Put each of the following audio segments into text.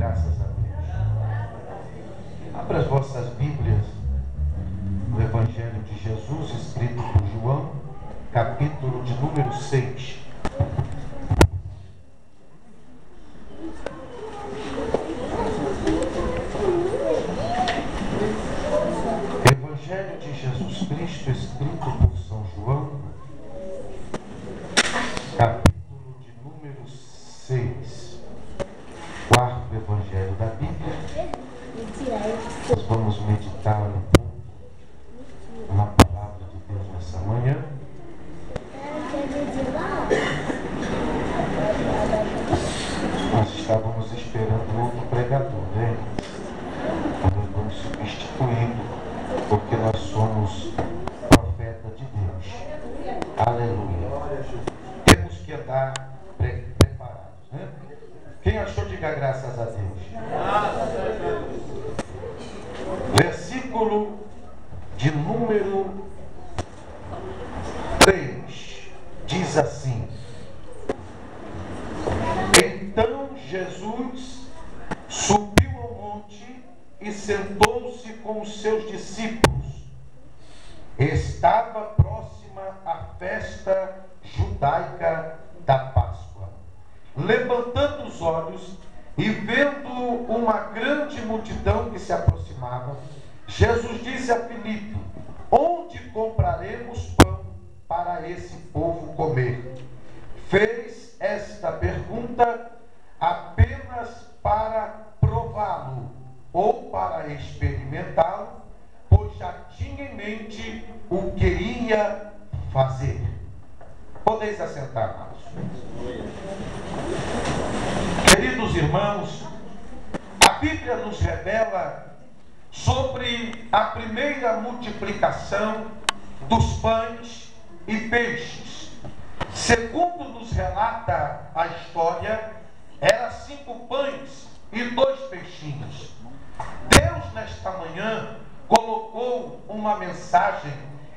graças a Deus. Abra as vossas Bíblias no Evangelho de Jesus, escrito por João, capítulo de número 6. Evangelho de Jesus Cristo, escrito por São João, capítulo de número 6. Quarto Evangelho da Bíblia. Nós vamos meditar um pouco na palavra de Deus nessa manhã. Nós estávamos esperando outro pregador, né? Nós vamos substituindo, porque nós somos profeta de Deus. Aleluia. Temos que andar preparados, né? Quem achou, diga graças a Deus. Versículo de número 3 diz assim: Então Jesus subiu ao monte e sentou-se com os seus discípulos. Estava próxima a festa judaica da Páscoa. Levantando os olhos e vendo uma grande multidão que se aproximava, Jesus disse a Filipe: Onde compraremos pão para esse povo comer? Fez esta pergunta apenas para prová-lo ou para experimentá-lo, pois já tinha em mente o que ia fazer. Podeis assentar, amados. Queridos irmãos, a Bíblia nos revela sobre a primeira multiplicação dos pães e peixes. Segundo nos relata a história, eram 5 pães e 2 peixinhos. Deus, nesta manhã, colocou uma mensagem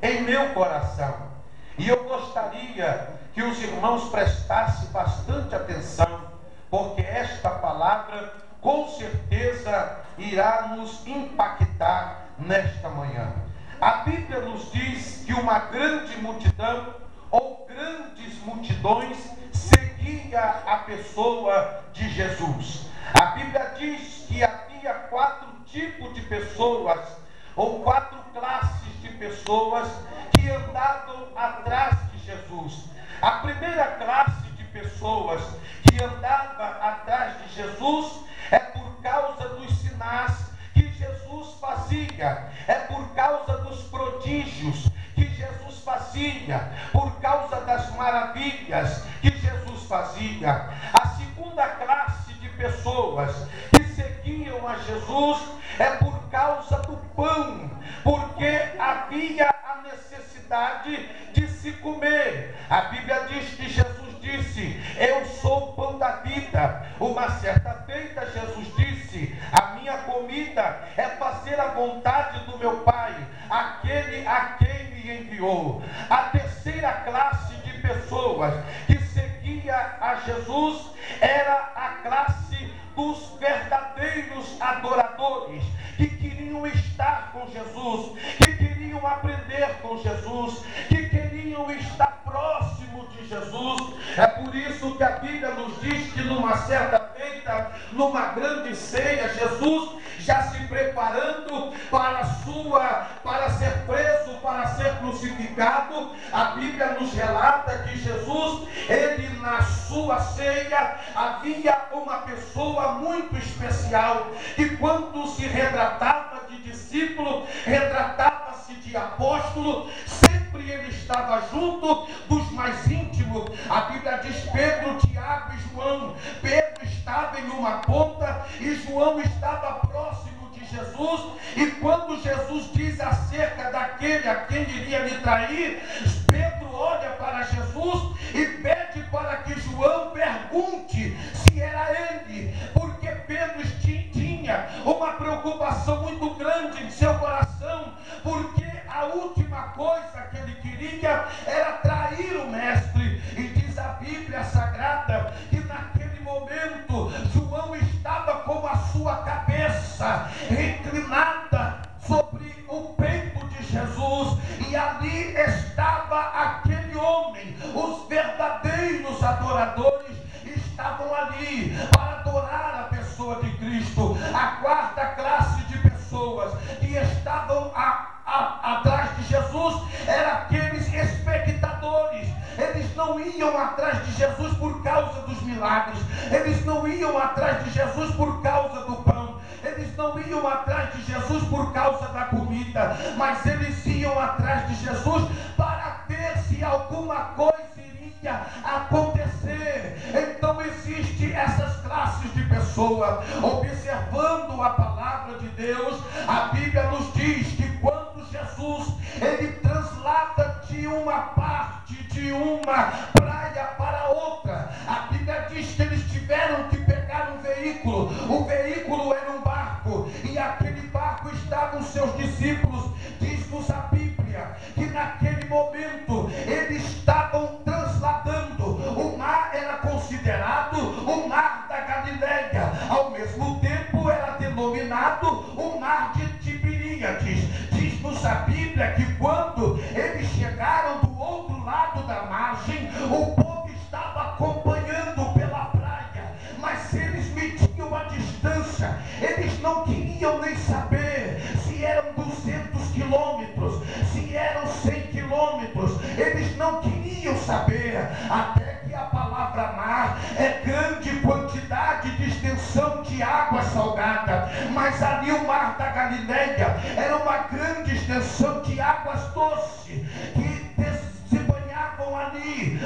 em meu coração. E eu gostaria que os irmãos prestassem bastante atenção, porque esta palavra, com certeza, irá nos impactar nesta manhã. A Bíblia nos diz que uma grande multidão, ou grandes multidões, seguia a pessoa de Jesus. A Bíblia diz que havia 4 tipos de pessoas, ou 4 classes de pessoas que andavam atrás de Jesus. A primeira classe de pessoas que andava atrás de Jesus é por causa dos sinais que Jesus fazia, é por causa dos prodígios que Jesus fazia, por causa das maravilhas que Jesus fazia. A segunda classe de pessoas que seguiam a Jesus é por causa do pão, porque havia a necessidade de se comer. A Bíblia diz que Jesus disse: Eu sou o pão da vida. Uma certa feita Jesus disse: A minha comida é fazer a vontade do meu Pai, aquele a quem me enviou. A terceira classe de pessoas que seguia a Jesus era a classe dos verdadeiros adoradores, que queriam estar com Jesus, que queriam aprender com Jesus, que queriam estar próximo de Jesus. É por isso que a Bíblia nos diz que numa certa feita, numa grande ceia, Jesus já se preparando para ser preso, para ser crucificado. A Bíblia nos relata que Jesus, ele na sua ceia, havia uma pessoa muito especial, que quando se retratava de discípulo, retratava-se de apóstolo, sempre ele estava junto dos mais íntimos. A Bíblia diz Pedro, Tiago e João. Pedro estava em uma ponta e João estava próximo de Jesus, e quando Jesus diz acerca daquele a quem iria lhe trair, Pedro olha para Jesus e pede para que João pergunte se era ele, porque Pedro tinha uma preocupação muito grande em seu coração, porque a última coisa que ele queria era trair o mestre. E diz a Bíblia Sagrada que naquele momento João estava com a cabeça reclinada sobre o peito de Jesus, e ali estava aquele homem. Os verdadeiros adoradores estavam ali para adorar a pessoa de Cristo. A quarta classe de pessoas que estavam atrás de Jesus eram aqueles espectadores. Eles não iam atrás de Jesus por causa dos milagres, eles não iam atrás de Jesus por causa do pão, eles não iam atrás de Jesus por causa da comida, mas eles iam atrás de Jesus para ver se alguma coisa iria acontecer. Então existe essas classes de pessoas. Observando a palavra de Deus, a Bíblia nos diz que quando Jesus ele translada de uma parte de uma praia para outra, a Bíblia diz que eles tiveram que pegar um veículo. O veículo era um barco, e aquele barco estavam seus discípulos. Diz-nos a Bíblia que naquele momento eles estavam transladando. O mar era considerado o mar da Galileia, ao mesmo tempo era denominado o mar de Tiberíades. Diz-nos a Bíblia que quando eles chegaram do outro lado da margem, o povo estava acompanhando pela praia, mas eles mediam a distância. Eles não queriam nem saber se eram 200 quilômetros, se eram 100 quilômetros. Eles não queriam saber, até que a palavra mar é grande quantidade de extensão de água salgada, mas ali o mar da Galileia era uma grande extensão de águas doces que se banhavam ali.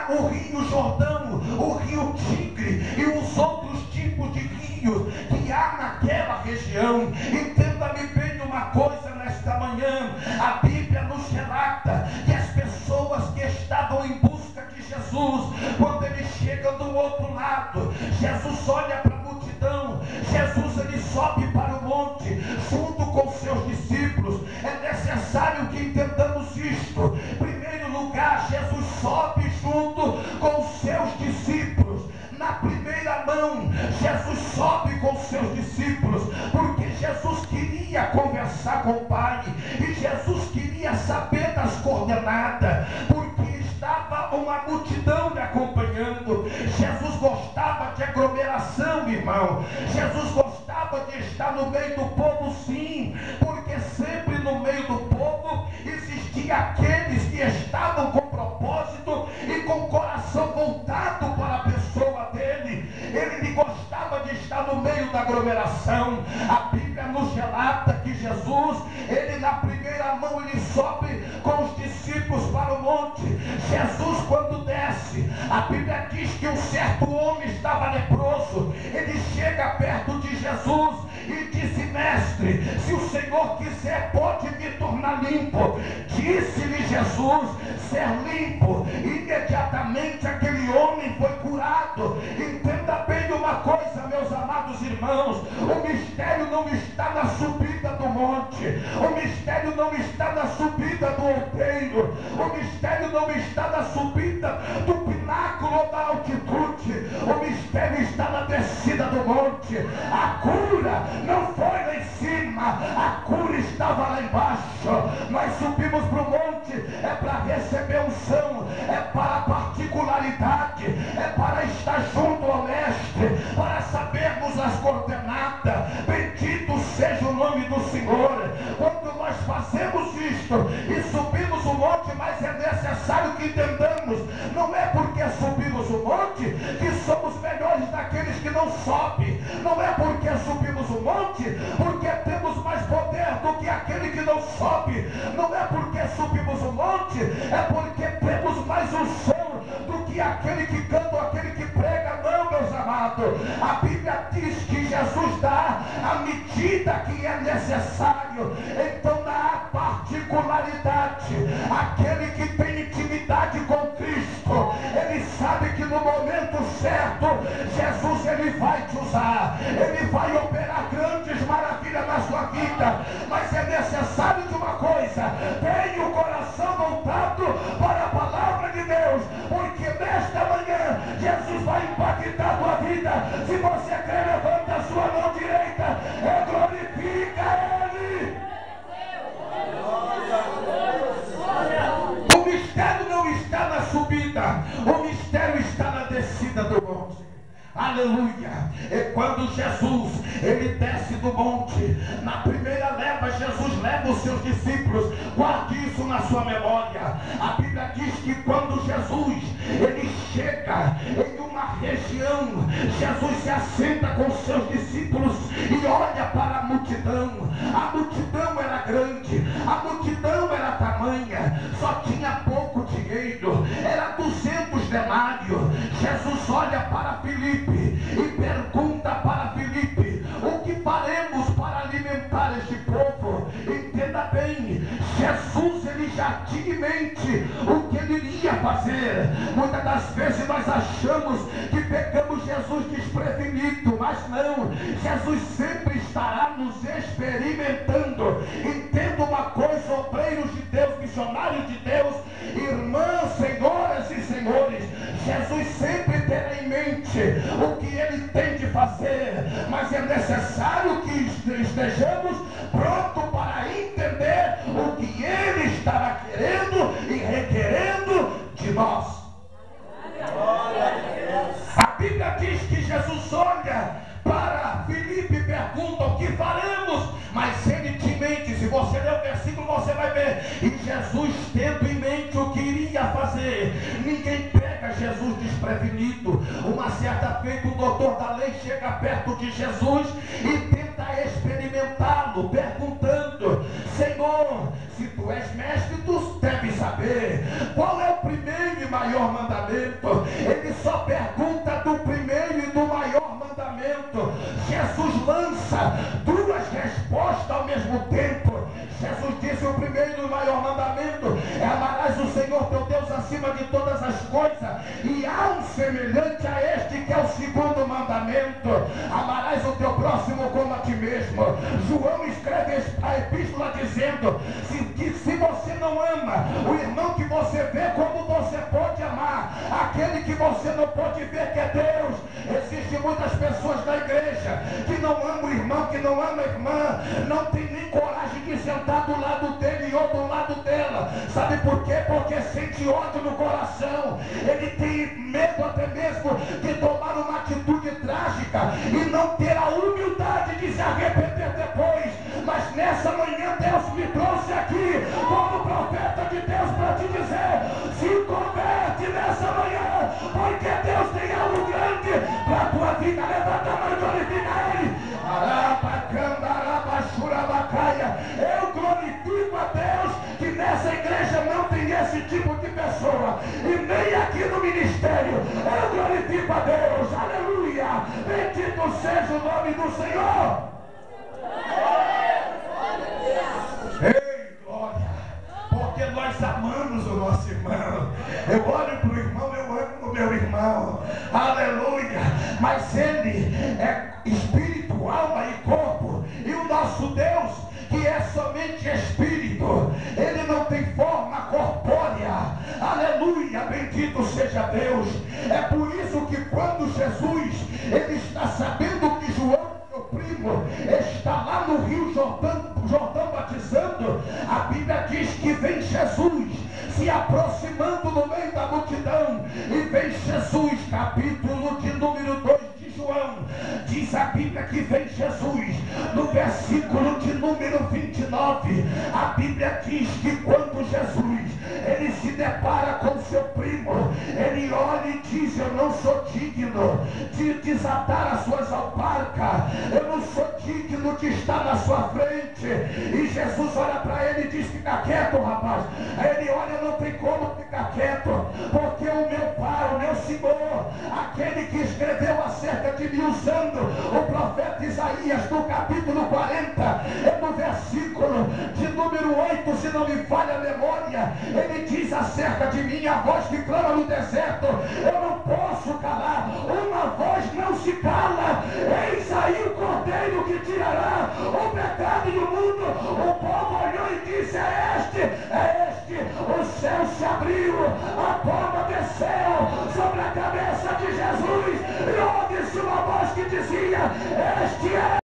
O rio Jordão, o rio Tigre e os outros tipos de rios que há naquela região. Entenda-me bem uma coisa nesta manhã: a Bíblia nos relata que as pessoas que estavam em busca de Jesus, quando eles chegam do outro lado, Jesus olha para a multidão, Jesus ele sobe para o monte junto com seus discípulos. É necessário que entendamos isto. Em primeiro lugar, Jesus sobe junto com os seus discípulos. Na primeira mão, Jesus sobe com seus discípulos, porque Jesus queria conversar com o Pai, e Jesus queria saber das coordenadas, porque estava uma multidão lhe acompanhando. Jesus gostava de aglomeração, irmão. Jesus gostava de estar no meio do povo, sim, porque sempre no meio do povo existia aqueles que estavam com propósito e com o coração voltado para a pessoa dele. Ele gostava de estar no meio da aglomeração. A Bíblia nos relata que Jesus, ele na primeira mão, ele sobe com os discípulos para o monte. Jesus, quando desce, a Bíblia diz que um certo homem estava leproso. Ele chega perto de Jesus e disse: mestre, se o Senhor quiser, pode me tornar limpo. Disse-lhe Jesus: ser limpo. Imediatamente aquele homem foi curado. Entenda bem uma coisa, meus amados irmãos: o mistério não está na subida do monte, o mistério não está na subida do outeiro, o mistério não está na subida do pináculo ou da altitude, o mistério está na descida do monte. A cura não foi lá em cima, a cura estava lá embaixo. Nós subimos para o monte é para receber unção, é para particularidade, é para estar junto ao mestre, para sabermos as coordenadas. Bendito seja o nome do Senhor. Quando nós fazemos isto e subimos o monte, mas é necessário que entendamos, não é porque subimos o monte que somos melhores daqueles que não sobem. Não é porque subimos o monte porque temos mais poder do que aquele que não sobe. Não é porque subimos o monte é porque temos mais unção do que aquele que canta ou aquele que prega. Não, meus amados. A Bíblia diz que Jesus dá a medida que é necessário. Então dá a particularidade. Aquele que tem intimidade com Cristo, ele sabe que no momento certo Jesus ele vai te usar, ele vai operar grandes maravilhas na sua vida. Mas é necessário de uma coisa: tenha o coração voltado para a palavra de Deus, porque nesta manhã Jesus vai impactar a tua vida. Se você quer, levanta a sua mão direita. É glória. aleluia. E quando Jesus, ele desce do monte, na primeira leva, Jesus leva os seus discípulos. Guarde isso na sua memória. A Bíblia diz que quando Jesus, ele chega em uma região, Jesus se assenta com seus discípulos e olha para a multidão. A multidão era grande, a multidão era tamanha, só tinha pouco dinheiro, era 200 denários. Jesus olha para Filipe e pergunta para Filipe: o que faremos para alimentar este povo? Entenda bem, Jesus, ele já tinha em mente o que ele iria fazer. Muitas das vezes nós achamos que pegamos Jesus desprevenido, mas não, Jesus sempre estará nos experimentando. Entenda uma coisa, obreiros de Deus, missionários de Deus, irmãs, senhoras e senhores, Jesus sempre terá em mente o que ele tem de fazer, mas é necessário que estejamos prontos para entender o que ele estará querendo e requerendo de nós. A Bíblia diz que Jesus olha para Filipe e pergunta: o que faremos? Mas ele tinha em mente, se você ler o versículo você vai ver, e Jesus tendo em mente o que iria fazer. Ninguém pega Jesus desprevenido. Uma certa feita o doutor da lei chega perto de Jesus e tenta experimentá-lo, perguntando: Senhor, se tu és mestre, tu deves saber qual é o primeiro e maior mandamento. Ele só pergunta do primeiro e do maior mandamento. Jesus lança duas respostas ao mesmo tempo. Jesus disse: o primeiro e o maior mandamento é: amarás o Senhor teu Deus acima de todas as coisas, e há um semelhante a este, que é o segundo mandamento: amarás o teu próximo como a ti mesmo. João escreve a epístola dizendo que se você não ama o irmão que você vê, como você pode amar aquele que você não pode ver, que é Deus? Existem muitas pessoas na igreja que não amam o irmão, que não amam a irmã, não tem nem coragem de sentar do lado dele ou do lado dela. Sabe por quê? Porque sente ódio no coração. Ele tem medo até mesmo de tomar uma atitude trágica e não ter a humildade de se arrepender depois. Mas nessa manhã Deus me trouxe aqui como profeta de Deus para te dizer: se converte nessa manhã, porque Deus tem algo grande para a tua vida. Levanta a mão e glorifica Ele. Eu glorifico a Deus que nessa igreja não tem esse tipo de pessoa, e nem aqui no ministério. Eu glorifico a Deus, aleluia, bendito seja o nome do Senhor. Ei, glória, porque nós amamos o nosso irmão. Eu olho para o irmão, eu amo o meu irmão, aleluia, mas ele é espírito, alma e corpo, e o nosso Deus, que é somente espírito, ele não tem forma corpórea, aleluia, bendito seja Deus. É por isso que quando Jesus, ele está sabendo que João, meu primo, está lá no Rio Jordão batizando, a Bíblia diz que vem Jesus se aproximando no meio da multidão, e vem Jesus, capítulo de número 2 de João, diz a Bíblia que vem Jesus, no versículo de número 29, a Bíblia diz que quando Jesus, ele se depara com seu primo, ele olha e diz: eu não sou digno de desatar as suas alparcas, eu não sou digno de estar na sua frente. E Jesus olha para ele e diz: fica quieto, rapaz. Aí ele olha: não tem como ficar quieto, porque o meu pai, o meu Senhor, aquele que escreveu acerca de mim usando o profeta Isaías, no capítulo 40, no versículo de número 8, se não me falha a memória, ele diz acerca de mim: a voz que clama no deserto, eu não